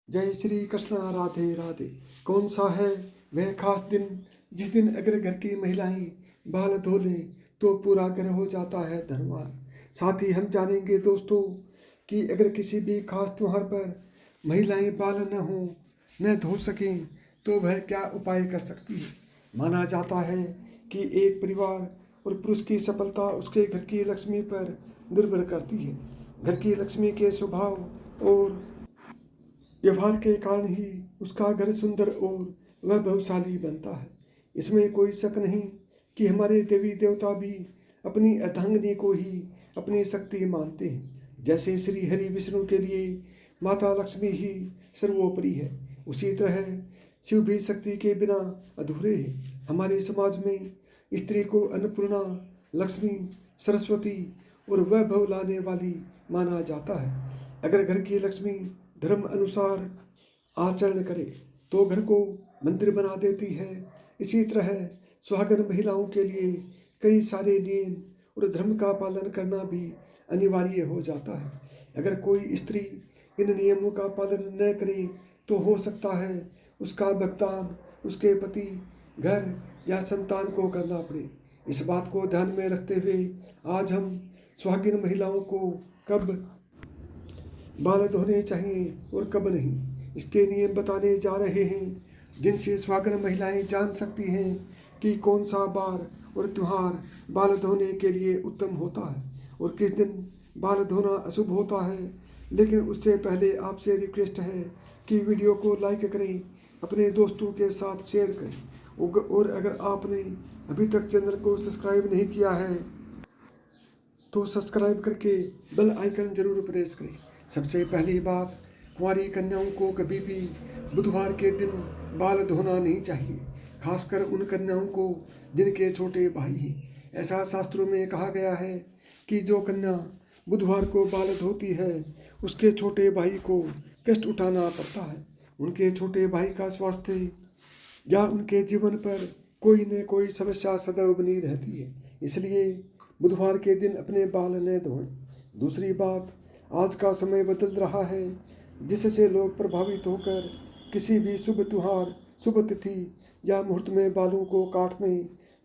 जय श्री कृष्ण राधे राधे। कौन सा है वह खास दिन जिस दिन अगर घर की महिलाएं बाल धो लें तो पूरा घर हो जाता है धनवान। साथ ही हम जानेंगे दोस्तों कि अगर किसी भी खास त्योहार पर महिलाएं बाल न हो न धो सकें तो वह क्या उपाय कर सकती है। माना जाता है कि एक परिवार और पुरुष की सफलता उसके घर की लक्ष्मी पर निर्भर करती है। घर की लक्ष्मी के स्वभाव और व्यवहार के कारण ही उसका घर सुंदर और वैभवशाली बनता है। इसमें कोई शक नहीं कि हमारे देवी देवता भी अपनी अर्धांगिनी को ही अपनी शक्ति मानते हैं। जैसे श्री हरि विष्णु के लिए माता लक्ष्मी ही सर्वोपरि है, उसी तरह शिव भी शक्ति के बिना अधूरे हैं। हमारे समाज में स्त्री को अन्नपूर्णा, लक्ष्मी, सरस्वती और वैभव लाने वाली माना जाता है। अगर घर की लक्ष्मी धर्म अनुसार आचरण करे तो घर को मंदिर बना देती है। इसी तरह सुहागन महिलाओं के लिए कई सारे नियम और धर्म का पालन करना भी अनिवार्य हो जाता है। अगर कोई स्त्री इन नियमों का पालन न करे तो हो सकता है उसका भुगतान उसके पति, घर या संतान को करना पड़े। इस बात को ध्यान में रखते हुए आज हम सुहागिन महिलाओं को कब बाल धोने चाहिए और कब नहीं, इसके नियम बताने जा रहे हैं, जिनसे सुहागिन महिलाएं जान सकती हैं कि कौन सा बार और त्यौहार बाल धोने के लिए उत्तम होता है और किस दिन बाल धोना अशुभ होता है। लेकिन उससे पहले आपसे रिक्वेस्ट है कि वीडियो को लाइक करें, अपने दोस्तों के साथ शेयर करें और अगर आपने अभी तक चैनल को सब्सक्राइब नहीं किया है तो सब्सक्राइब करके बेल आइकन जरूर प्रेस करें। सबसे पहली बात, कुंवारी कन्याओं को कभी भी बुधवार के दिन बाल धोना नहीं चाहिए, खासकर उन कन्याओं को जिनके छोटे भाई हैं। ऐसा शास्त्रों में कहा गया है कि जो कन्या बुधवार को बाल धोती है उसके छोटे भाई को कष्ट उठाना पड़ता है। उनके छोटे भाई का स्वास्थ्य या उनके जीवन पर कोई न कोई समस्या सदैव बनी रहती है, इसलिए बुधवार के दिन अपने बाल न धोएं। दूसरी बात, आज का समय बदल रहा है जिससे लोग प्रभावित होकर किसी भी शुभ त्योहार, शुभ तिथि या मुहूर्त में बालों को काटने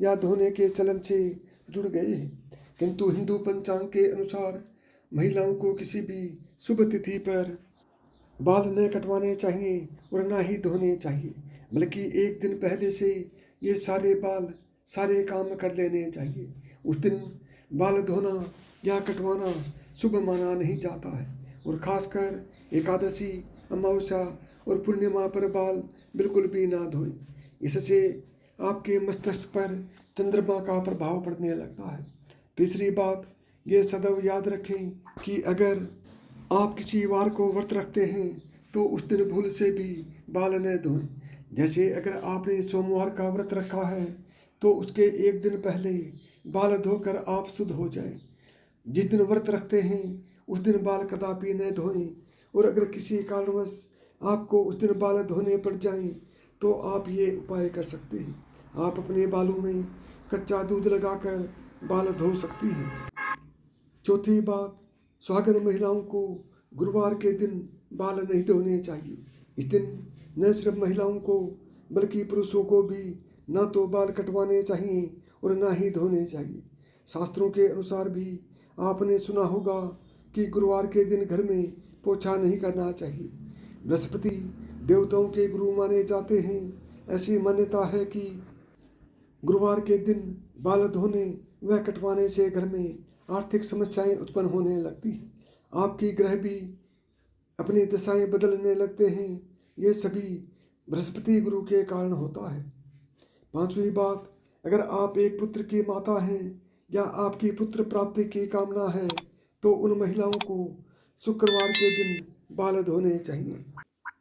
या धोने के चलन से जुड़ गए हैं। किंतु हिंदू पंचांग के अनुसार महिलाओं को किसी भी शुभ तिथि पर बाल न कटवाने चाहिए और ना ही धोने चाहिए, बल्कि एक दिन पहले से ये सारे काम कर लेने चाहिए। उस दिन बाल धोना या कटवाना शुभ माना नहीं जाता है और खासकर एकादशी, अमावस्या और पूर्णिमा पर बाल बिल्कुल भी ना धोएं। इससे आपके मस्तिष्क पर चंद्रमा का प्रभाव पड़ने लगता है। तीसरी बात, ये सदैव याद रखें कि अगर आप किसी वार को व्रत रखते हैं तो उस दिन भूल से भी बाल न धोएं। जैसे अगर आपने सोमवार का व्रत रखा है तो उसके एक दिन पहले बाल धोकर आप शुद्ध हो जाएं। जिस दिन व्रत रखते हैं उस दिन बाल कदापि न धोएं और अगर किसी कारणवश आपको उस दिन बाल धोने पड़ जाएं तो आप ये उपाय कर सकते हैं। आप अपने बालों में कच्चा दूध लगाकर बाल धो सकती हैं। चौथी बात, सुहागन महिलाओं को गुरुवार के दिन बाल नहीं धोने चाहिए। इस दिन न सिर्फ महिलाओं को बल्कि पुरुषों को भी ना तो बाल कटवाने चाहिए और ना ही धोने चाहिए। शास्त्रों के अनुसार भी आपने सुना होगा कि गुरुवार के दिन घर में पोछा नहीं करना चाहिए। बृहस्पति देवताओं के गुरु माने जाते हैं। ऐसी मान्यता है कि गुरुवार के दिन बाल धोने व कटवाने से घर में आर्थिक समस्याएं उत्पन्न होने लगती हैं। आपकी ग्रह भी अपनी दशाएं बदलने लगते हैं। ये सभी बृहस्पति गुरु के कारण होता है। पांचवी बात, अगर आप एक पुत्र की माता हैं या आपकी पुत्र प्राप्ति की कामना है तो उन महिलाओं को शुक्रवार के दिन बाल धोने चाहिए।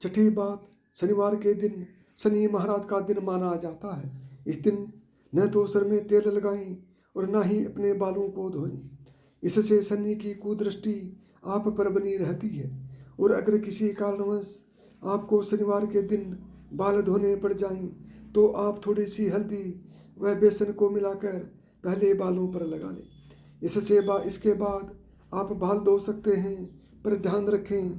छठी बात, शनिवार के दिन शनि महाराज का दिन माना जाता है। इस दिन न तो सर में तेल लगाएं और ना ही अपने बालों को धोएं। इससे शनि की कुदृष्टि आप पर बनी रहती है और अगर किसी कारणवश आपको शनिवार के दिन बाल धोने पड़ जाएं तो आप थोड़ी सी हल्दी व बेसन को मिलाकर पहले बालों पर लगा लें। इसके बाद आप बाल धो सकते हैं, पर ध्यान रखें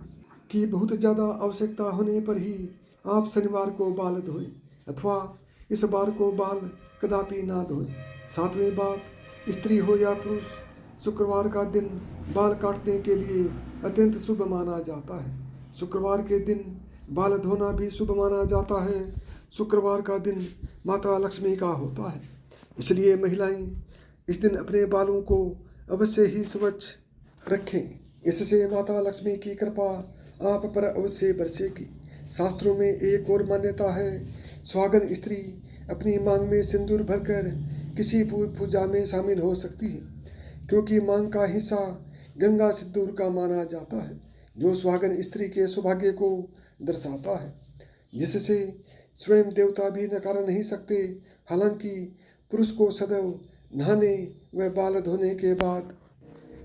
कि बहुत ज़्यादा आवश्यकता होने पर ही आप शनिवार को बाल धोएं अथवा इस बार को बाल कदापि ना धोएं। सातवीं बात, स्त्री हो या पुरुष, शुक्रवार का दिन बाल काटने के लिए अत्यंत शुभ माना जाता है। शुक्रवार के दिन बाल धोना भी शुभ माना जाता है। शुक्रवार का दिन माता लक्ष्मी का होता है, इसलिए महिलाएं इस दिन अपने बालों को अवश्य ही स्वच्छ रखें। इससे माता लक्ष्मी की कृपा आप पर अवश्य बरसेगी। शास्त्रों में एक और मान्यता है, सुहागन स्त्री अपनी मांग में सिंदूर भरकर किसी पूजा में शामिल हो सकती है, क्योंकि मांग का हिस्सा गंगा सिंदूर का माना जाता है, जो सुहागन स्त्री के सौभाग्य को दर्शाता है, जिससे स्वयं देवता भी नकार नहीं सकते। हालांकि पुरुष को सदैव नहाने व बाल धोने के बाद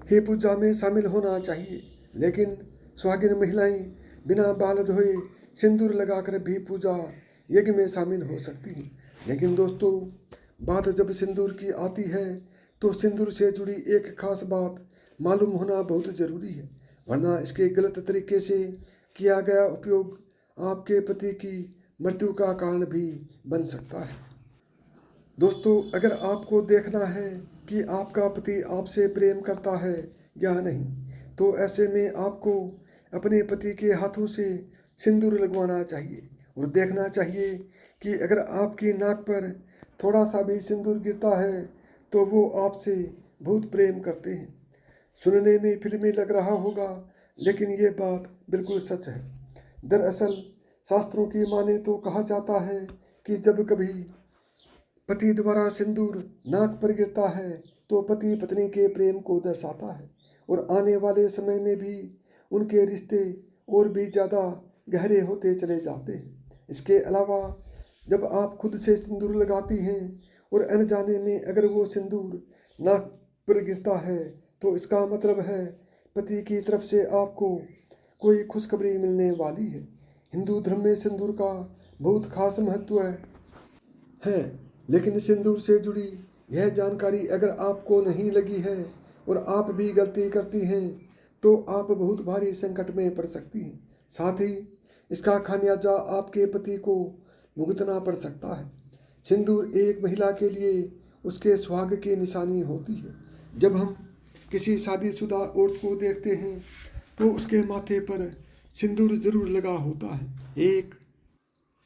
ही पूजा में शामिल होना चाहिए, लेकिन सुहागिन महिलाएं बिना बाल धोए सिंदूर लगाकर भी पूजा यज्ञ में शामिल हो सकती हैं। लेकिन दोस्तों, बात जब सिंदूर की आती है तो सिंदूर से जुड़ी एक खास बात मालूम होना बहुत ज़रूरी है, वरना इसके गलत तरीके से किया गया उपयोग आपके पति की मृत्यु का कारण भी बन सकता है। दोस्तों, अगर आपको देखना है कि आपका पति आपसे प्रेम करता है या नहीं, तो ऐसे में आपको अपने पति के हाथों से सिंदूर लगवाना चाहिए और देखना चाहिए कि अगर आपकी नाक पर थोड़ा सा भी सिंदूर गिरता है तो वो आपसे बहुत प्रेम करते हैं। सुनने में फिल्मी लग रहा होगा, लेकिन ये बात बिल्कुल सच है। दरअसल शास्त्रों की माने तो कहा जाता है कि जब कभी पति द्वारा सिंदूर नाक पर गिरता है तो पति पत्नी के प्रेम को दर्शाता है और आने वाले समय में भी उनके रिश्ते और भी ज़्यादा गहरे होते चले जाते हैं। इसके अलावा जब आप खुद से सिंदूर लगाती हैं और अनजाने में अगर वो सिंदूर नाक पर गिरता है तो इसका मतलब है पति की तरफ से आपको कोई खुशखबरी मिलने वाली है। हिंदू धर्म में सिंदूर का बहुत खास महत्व है, लेकिन सिंदूर से जुड़ी यह जानकारी अगर आपको नहीं लगी है और आप भी गलती करती हैं तो आप बहुत भारी संकट में पड़ सकती हैं। साथ ही इसका खामियाजा आपके पति को भुगतना पड़ सकता है। सिंदूर एक महिला के लिए उसके सुहाग की निशानी होती है। जब हम किसी शादीशुदा औरत को देखते हैं तो उसके माथे पर सिंदूर जरूर लगा होता है। एक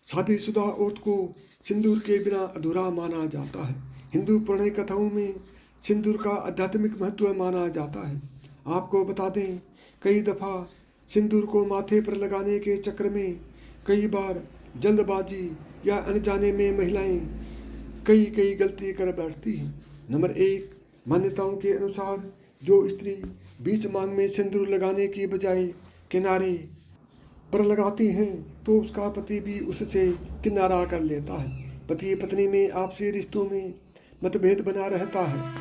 शादीशुदा औरत को सिंदूर के बिना अधूरा माना जाता है। हिंदू पौराणिक कथाओं में सिंदूर का आध्यात्मिक महत्व माना जाता है। आपको बता दें, कई दफ़ा सिंदूर को माथे पर लगाने के चक्कर में कई बार जल्दबाजी या अनजाने में महिलाएं कई गलती कर बैठती हैं। नंबर 1, मान्यताओं के अनुसार जो स्त्री बीच मांग में सिंदूर लगाने की बजाय किनारे पर लगाती हैं तो उसका पति भी उससे किनारा कर लेता है। पति पत्नी में आपसी रिश्तों में मतभेद बना रहता है।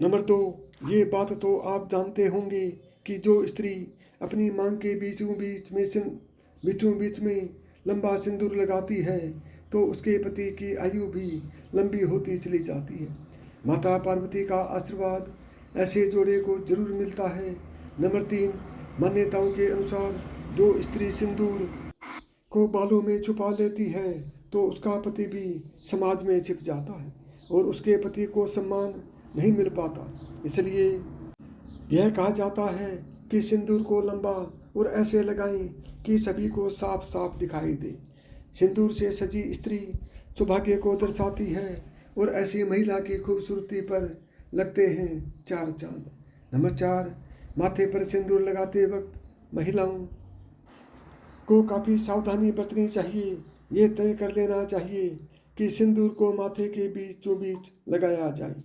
नंबर 2, ये बात तो आप जानते होंगे कि जो स्त्री अपनी मांग के बीचों बीच में लंबा सिंदूर लगाती है तो उसके पति की आयु भी लंबी होती चली जाती है। माता पार्वती का आशीर्वाद ऐसे जोड़े को जरूर मिलता है। नंबर 3, मान्यताओं के अनुसार जो स्त्री सिंदूर को बालों में छुपा लेती है तो उसका पति भी समाज में छिप जाता है और उसके पति को सम्मान नहीं मिल पाता। इसलिए यह कहा जाता है कि सिंदूर को लंबा और ऐसे लगाएं कि सभी को साफ साफ दिखाई दे। सिंदूर से सजी स्त्री सौभाग्य को दर्शाती है और ऐसी महिला की खूबसूरती पर लगते हैं 4 चांद। नंबर 4, माथे पर सिंदूर लगाते वक्त महिलाओं को काफ़ी सावधानी बरतनी चाहिए। ये तय कर लेना चाहिए कि सिंदूर को माथे के बीचों बीच लगाया जाए।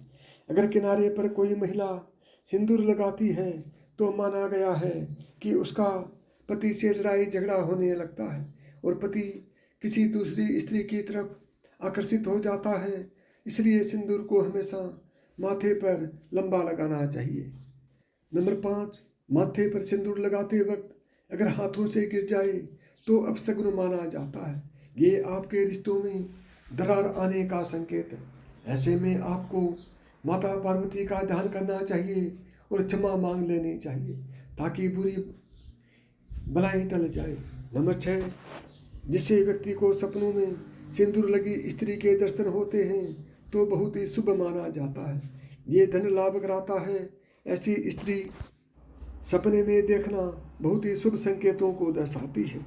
अगर किनारे पर कोई महिला सिंदूर लगाती है तो माना गया है कि उसका पति से लड़ाई झगड़ा होने लगता है और पति किसी दूसरी स्त्री की तरफ आकर्षित हो जाता है। इसलिए सिंदूर को हमेशा माथे पर लंबा लगाना चाहिए। नंबर 5, माथे पर सिंदूर लगाते वक्त अगर हाथों से गिर जाए तो अपशगुन माना जाता है। ये आपके रिश्तों में दरार आने का संकेत है। ऐसे में आपको माता पार्वती का ध्यान करना चाहिए और क्षमा मांग लेनी चाहिए ताकि बलाएं टल जाए। नंबर 6, जिससे व्यक्ति को सपनों में सिंदूर लगी स्त्री के दर्शन होते हैं तो बहुत ही शुभ माना जाता है। ये धन लाभ कराता है। ऐसी स्त्री सपने में देखना बहुत ही शुभ संकेतों को दर्शाती है।